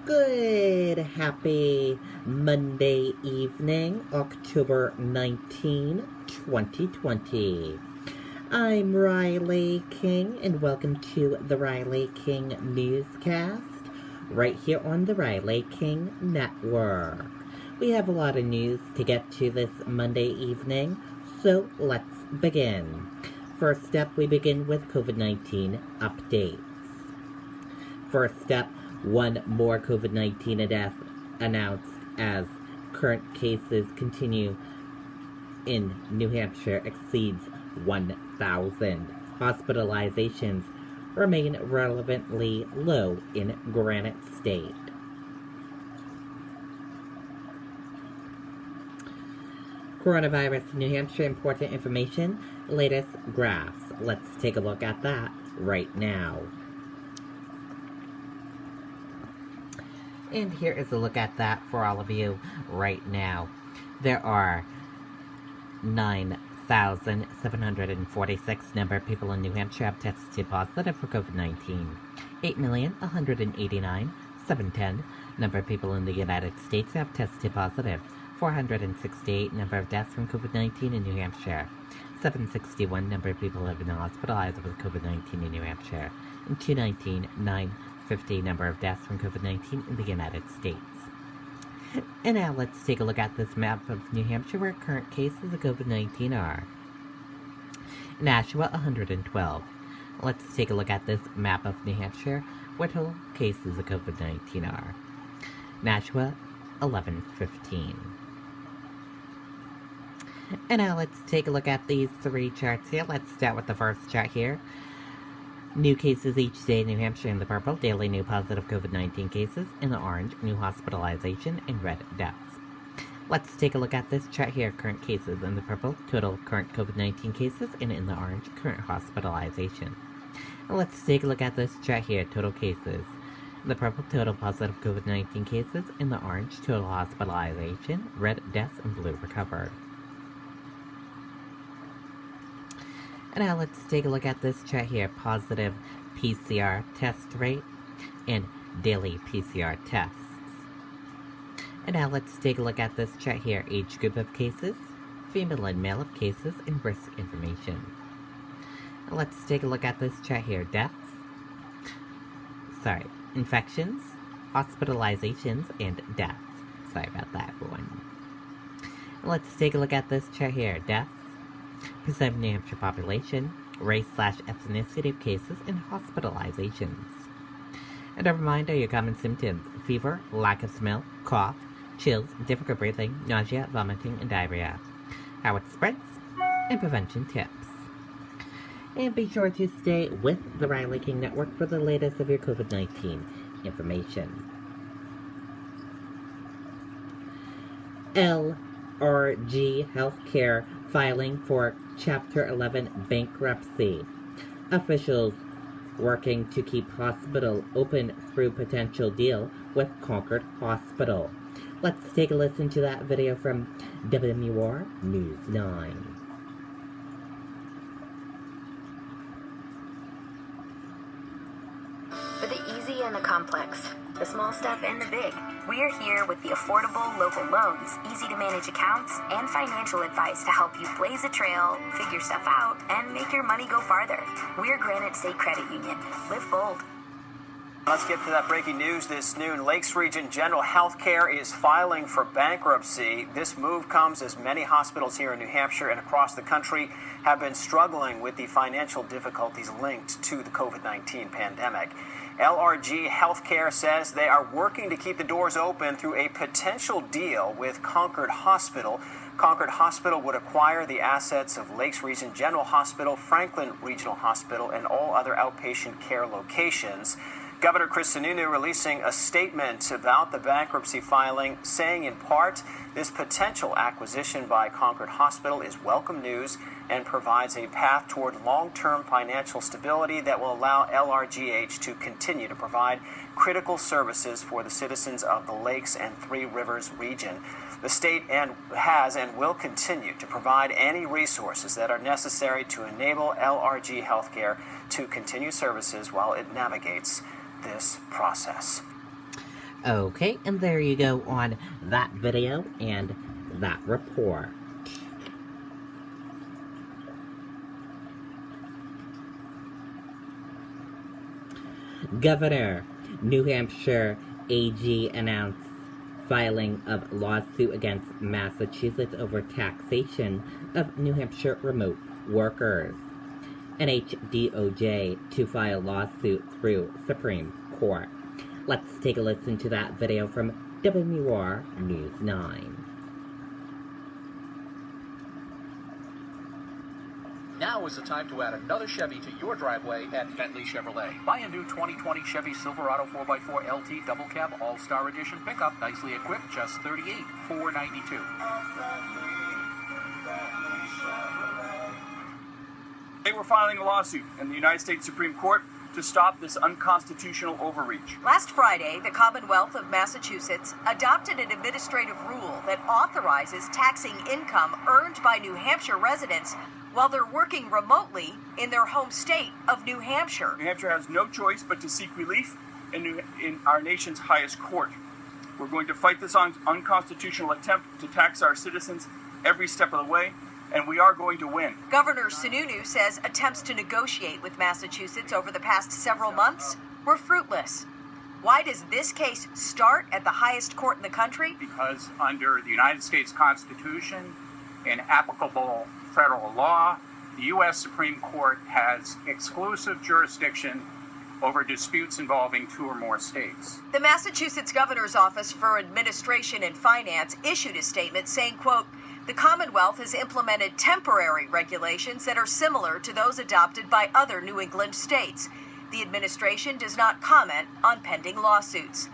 Good, happy Monday evening, October 19, 2020. I'm Riley King, and welcome to the Riley King Newscast, right here on the Riley King Network. We have a lot of news to get to this Monday evening, so let's begin. First up, we begin with COVID-19 updates. First up, one more COVID-19 death announced as current cases continue in New Hampshire exceeds 1,000. Hospitalizations remain relevantly low in Granite State. Coronavirus in New Hampshire, important information, latest graphs. Let's take a look at that right now. And here is a look at that for all of you right now. There are 9,746 number of people in New Hampshire have tested positive for COVID-19. 8,189,710 number of people in the United States have tested positive. 468 number of deaths from COVID-19 in New Hampshire. 761 number of people have been hospitalized with COVID-19 in New Hampshire. And 219,950 number of deaths from COVID-19 in the United States. And now let's take a look at this map of New Hampshire where current cases of COVID-19 are. Nashua, 112. Let's take a look at this map of New Hampshire where total cases of COVID-19 are. Nashua, 1115. And now let's take a look at these three charts here. Let's start with the first chart here. New cases each day in New Hampshire in the purple, daily new positive COVID-19 cases. In the orange, new hospitalization. In red, deaths. Let's take a look at this chart here. Current cases in the purple, total current COVID-19 cases. And in the orange, current hospitalization. And let's take a look at this chart here. Total cases. In the purple, total positive COVID-19 cases. In the orange, total hospitalization. Red, deaths. And blue, recovered. And now let's take a look at this chart here. Positive PCR test rate and daily PCR tests. And now let's take a look at this chart here. Age group of cases, female and male of cases, and risk information. And let's take a look at this chart here. Infections, hospitalizations, and deaths. Sorry about that, everyone. And let's take a look at this chart here. Deaths, percent of New Hampshire population, race/ethnicity of cases, and hospitalizations. And a reminder, your common symptoms: fever, lack of smell, cough, chills, difficult breathing, nausea, vomiting, and diarrhea. How it spreads, and prevention tips. And be sure to stay with the Riley King Network for the latest of your COVID-19 information. LRG Healthcare filing for Chapter 11 bankruptcy. Officials working to keep hospital open through potential deal with Concord Hospital. Let's take a listen to that video from WMUR News 9. For the easy and the complex, the small stuff and the big, we're here with the affordable local loans, easy to manage accounts, and financial advice to help you blaze a trail, figure stuff out, and make your money go farther. We're Granite State Credit Union. Live bold. Let's get to that breaking news this noon. Lakes Region General Healthcare is filing for bankruptcy. This move comes as many hospitals here in New Hampshire and across the country have been struggling with the financial difficulties linked to the COVID-19 pandemic. LRG Healthcare says they are working to keep the doors open through a potential deal with Concord Hospital. Concord Hospital would acquire the assets of Lakes Region General Hospital, Franklin Regional Hospital, and all other outpatient care locations. Governor Chris Sununu releasing a statement about the bankruptcy filing, saying in part, this potential acquisition by Concord Hospital is welcome news and provides a path toward long-term financial stability that will allow LRGH to continue to provide critical services for the citizens of the Lakes and Three Rivers region. The state has and will continue to provide any resources that are necessary to enable LRG Healthcare to continue services while it navigates this process. Okay, and there you go on that video and that report. Governor, New Hampshire AG announced filing of lawsuit against Massachusetts over taxation of New Hampshire remote workers. NHDOJ to file lawsuit through Supreme Court. Let's take a listen to that video from WR News 9. Now is the time to add another Chevy to your driveway at Bentley Chevrolet. Buy a new 2020 Chevy Silverado 4x4 LT Double Cab All-Star Edition pickup, nicely equipped, just $38,492. They were filing a lawsuit in the United States Supreme Court to stop this unconstitutional overreach. Last Friday, the Commonwealth of Massachusetts adopted an administrative rule that authorizes taxing income earned by New Hampshire residents while they're working remotely in their home state of New Hampshire. New Hampshire has no choice but to seek relief in our nation's highest court. We're going to fight this unconstitutional attempt to tax our citizens every step of the way, and we are going to win. Governor Sununu says attempts to negotiate with Massachusetts over the past several months were fruitless. Why does this case start at the highest court in the country? Because under the United States Constitution and applicable federal law, the U.S. Supreme Court has exclusive jurisdiction over disputes involving two or more states. The Massachusetts Governor's Office for Administration and Finance issued a statement saying, quote, "The Commonwealth has implemented temporary regulations that are similar to those adopted by other New England states. The administration does not comment on pending lawsuits."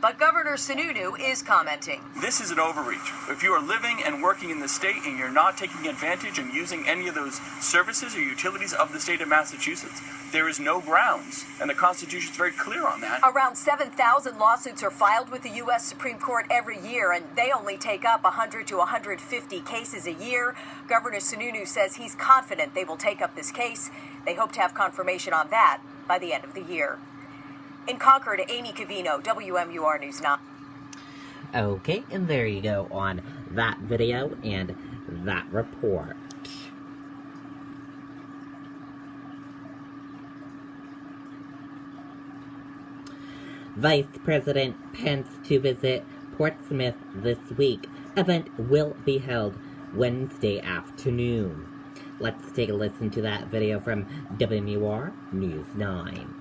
But Governor Sununu is commenting. This is an overreach. If you are living and working in the state and you're not taking advantage and using any of those services or utilities of the state of Massachusetts, there is no grounds, and the Constitution is very clear on that. Around 7,000 lawsuits are filed with the U.S. Supreme Court every year, and they only take up 100 to 150 cases a year. Governor Sununu says he's confident they will take up this case. They hope to have confirmation on that by the end of the year. In Concord, Amy Cavino, WMUR News 9. Okay, and there you go on that video and that report. Vice President Pence to visit Portsmouth this week. Event will be held Wednesday afternoon. Let's take a listen to that video from WMUR News 9.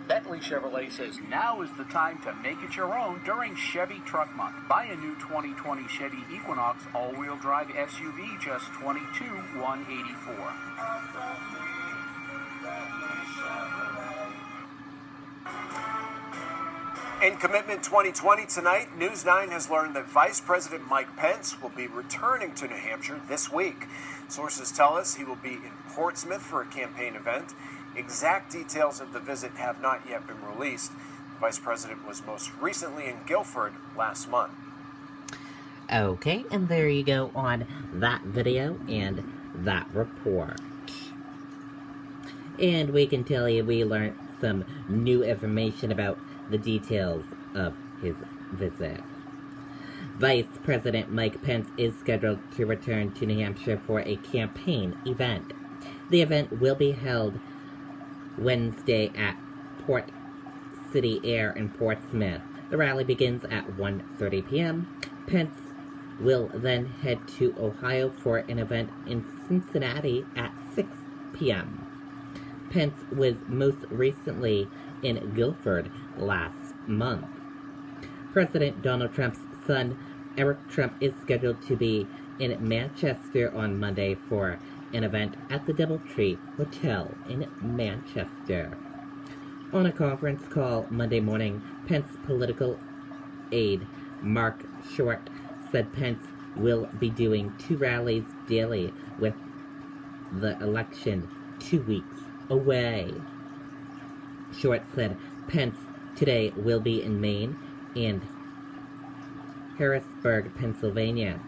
Bentley Chevrolet says now is the time to make it your own during Chevy Truck Month. Buy a new 2020 Chevy Equinox all-wheel drive SUV, just $22,184. In Commitment 2020 tonight, News 9 has learned that Vice President Mike Pence will be returning to New Hampshire this week. Sources tell us he will be in Portsmouth for a campaign event. Exact details of the visit have not yet been released. The Vice President was most recently in Guilford last month. Okay, and there you go on that video and that report. And we can tell you we learned some new information about the details of his visit. Vice President Mike Pence is scheduled to return to New Hampshire for a campaign event. The event will be held Wednesday at Port City Air in Portsmouth. The rally begins at 1:30 p.m. Pence will then head to Ohio for an event in Cincinnati at 6 p.m. Pence was most recently in Guilford last month. President Donald Trump's son, Eric Trump, is scheduled to be in Manchester on Monday for an event at the DoubleTree Hotel in Manchester. On a conference call Monday morning, Pence political aide Mark Short said Pence will be doing 2 rallies daily with the election 2 weeks away. Short said Pence today will be in Maine and Harrisburg, Pennsylvania.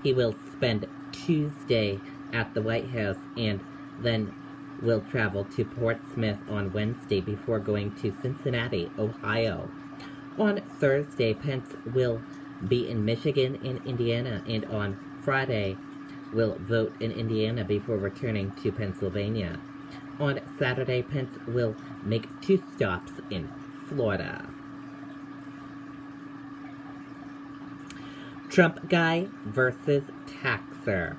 He will spend Tuesday at the White House and then will travel to Portsmouth on Wednesday before going to Cincinnati, Ohio. On Thursday, Pence will be in Michigan and Indiana, and on Friday will vote in Indiana before returning to Pennsylvania. On Saturday, Pence will make 2 stops in Florida. Trump guy versus taxer.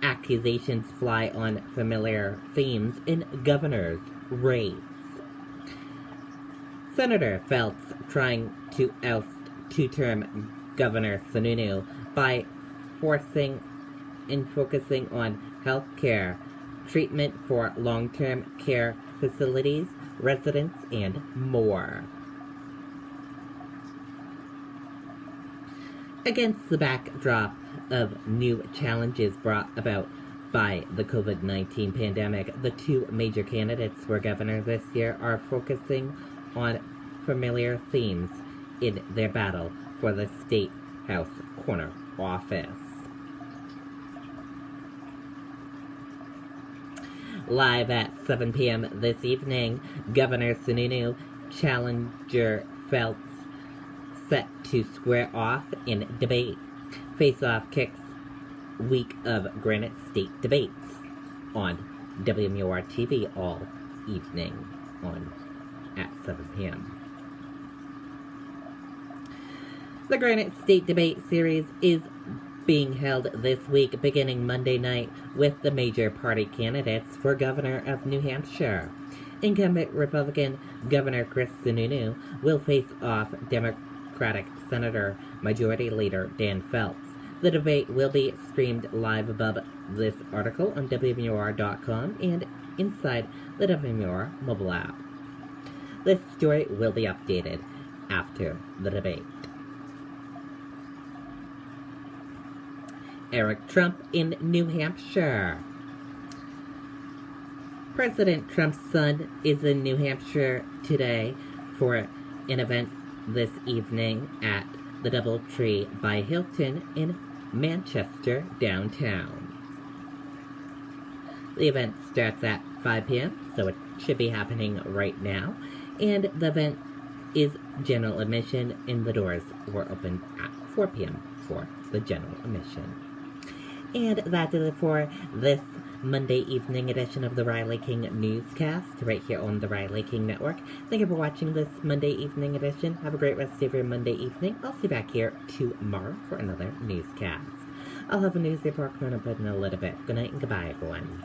Accusations fly on familiar themes in governor's race. Senator Feltz trying to oust two-term Governor Sununu by focusing on health care, treatment for long-term care facilities, residents, and more. Against the backdrop of new challenges brought about by the COVID-19 pandemic, the 2 major candidates for governor this year are focusing on familiar themes in their battle for the State House corner office. Live at 7 p.m. this evening, Governor Sununu challenger Feltz set to square off in debate. Face-Off kicks week of Granite State debates on WMUR TV all evening at 7 p.m. The Granite State debate series is being held this week, beginning Monday night with the major party candidates for governor of New Hampshire. Incumbent Republican Governor Chris Sununu will face off Democratic Senator Majority Leader Dan Feltz. The debate will be streamed live above this article on WMUR.com and inside the WMUR mobile app. This story will be updated after the debate. Eric Trump in New Hampshire. President Trump's son is in New Hampshire today for an event this evening at the DoubleTree by Hilton in Manchester, downtown. The event starts at 5 p.m., so it should be happening right now, and the event is general admission, and the doors were open at 4 p.m. for the general admission. And that is it for this Monday evening edition of the Riley King Newscast, right here on the Riley King Network. Thank you for watching this Monday evening edition. Have a great rest of your Monday evening. I'll see you back here tomorrow for another newscast. I'll have a news report coming up in a little bit. Good night and goodbye, everyone.